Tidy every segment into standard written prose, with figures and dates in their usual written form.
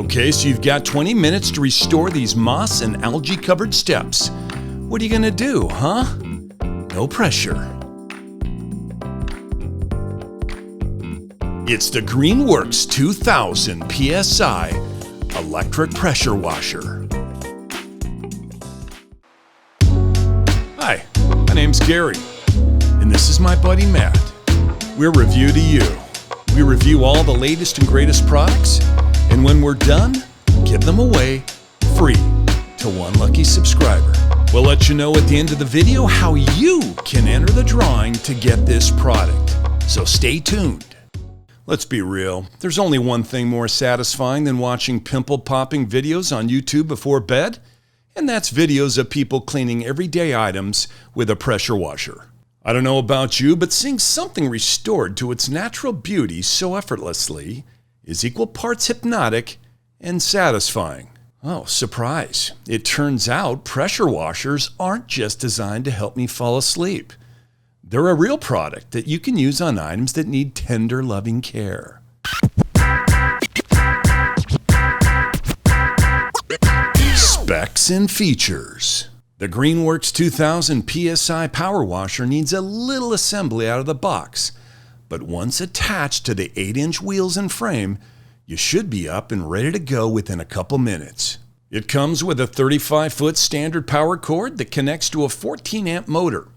Okay, so you've got 20 minutes to restore these moss and algae-covered steps. What are you gonna do, huh? No pressure. It's the Greenworks 2000 PSI electric pressure washer. Hi, my name's Gary, and this is my buddy Matt. We're Review to You. We review all the latest and greatest products, and when we're done, give them away free to one lucky subscriber. We'll let you know at the end of the video how you can enter the drawing to get this product. So stay tuned. Let's be real, there's only one thing more satisfying than watching pimple-popping videos on YouTube before bed, and that's videos of people cleaning everyday items with a pressure washer. I don't know about you, but seeing something restored to its natural beauty so effortlessly is equal parts hypnotic and satisfying. Oh, surprise. It turns out pressure washers aren't just designed to help me fall asleep. They're a real product that you can use on items that need tender, loving care. Specs and features. The Greenworks 2000 PSI Power Washer needs a little assembly out of the box, but once attached to the 8-inch wheels and frame, you should be up and ready to go within a couple minutes. It comes with a 35-foot standard power cord that connects to a 14-amp motor,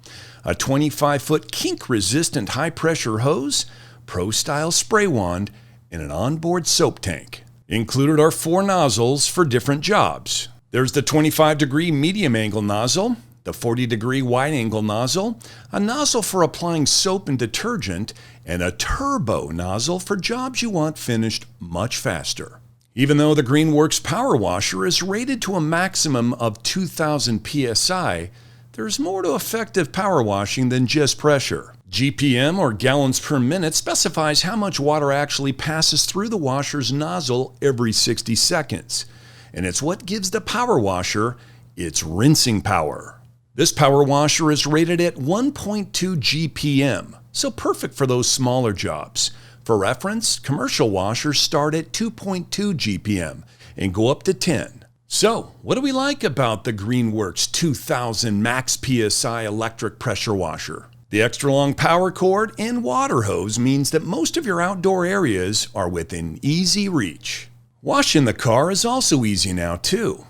a 25-foot kink-resistant high-pressure hose, pro-style spray wand, and an onboard soap tank. Included are 4 nozzles for different jobs. There's the 25-degree medium-angle nozzle, the 40-degree wide-angle nozzle, a nozzle for applying soap and detergent, and a turbo nozzle for jobs you want finished much faster. Even though the Greenworks Power Washer is rated to a maximum of 2,000 PSI, there's more to effective power washing than just pressure. GPM, or gallons per minute, specifies how much water actually passes through the washer's nozzle every 60 seconds. And it's what gives the power washer its rinsing power. This power washer is rated at 1.2 GPM, so perfect for those smaller jobs. For reference, commercial washers start at 2.2 GPM and go up to 10. So, what do we like about the Greenworks 2000 Max PSI electric pressure washer? The extra long power cord and water hose means that most of your outdoor areas are within easy reach. Washing the car is also easy now too.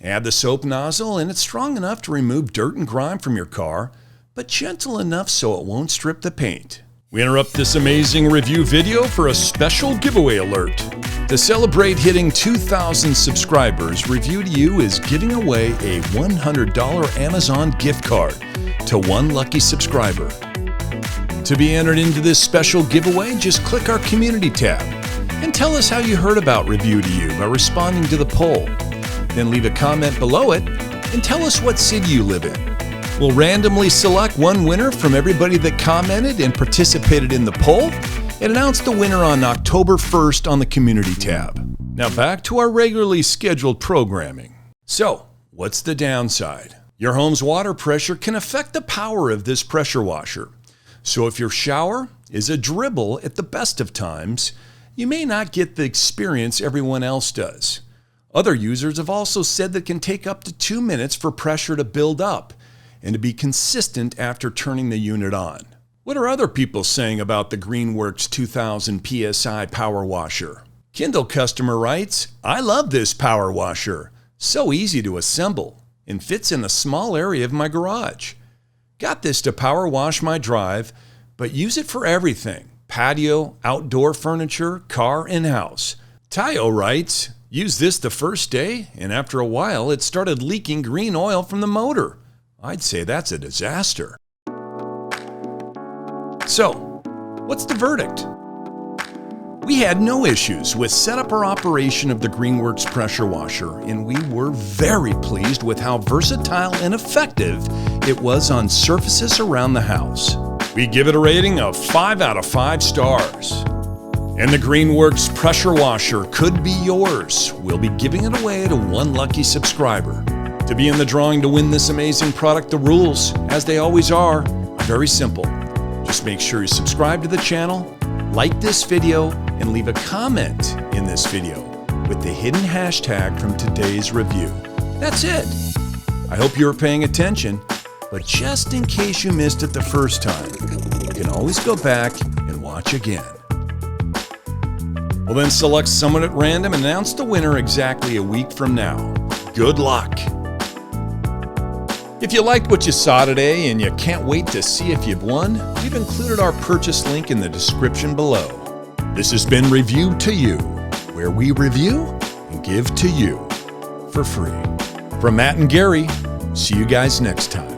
Add the soap nozzle and it's strong enough to remove dirt and grime from your car, but gentle enough so it won't strip the paint. We interrupt this amazing review video for a special giveaway alert. To celebrate hitting 2,000 subscribers, Review to You is giving away a $100 Amazon gift card to one lucky subscriber. To be entered into this special giveaway, just click our community tab and tell us how you heard about Review to You by responding to the poll. Then leave a comment below it and tell us what city you live in. We'll randomly select one winner from everybody that commented and participated in the poll and announce the winner on October 1st on the community tab. Now back to our regularly scheduled programming. So, what's the downside? Your home's water pressure can affect the power of this pressure washer. So if your shower is a dribble at the best of times, you may not get the experience everyone else does. Other users have also said that it can take up to 2 minutes for pressure to build up and to be consistent after turning the unit on. What are other people saying about the Greenworks 2000 PSI Power Washer? Kindle customer writes, "I love this power washer. So easy to assemble and fits in a small area of my garage. Got this to power wash my drive, but use it for everything. Patio, outdoor furniture, car, and house." Tayo writes, "Used this the first day, and after a while it started leaking green oil from the motor. I'd say that's a disaster." So, what's the verdict? We had no issues with setup or operation of the Greenworks pressure washer, and we were very pleased with how versatile and effective it was on surfaces around the house. We give it a rating of 5 out of 5 stars. And the Greenworks pressure washer could be yours. We'll be giving it away to one lucky subscriber. To be in the drawing to win this amazing product, the rules, as they always are very simple. Just make sure you subscribe to the channel, like this video, and leave a comment in this video. with the hidden hashtag from today's review. That's it. I hope you were paying attention, but just in case you missed it the first time, you can always go back and watch again. We'll then select someone at random and announce the winner exactly a week from now. Good luck! If you liked what you saw today and you can't wait to see if you've won, we've included our purchase link in the description below. This has been Review to You, where we review and give to you for free. From Matt and Gary, see you guys next time.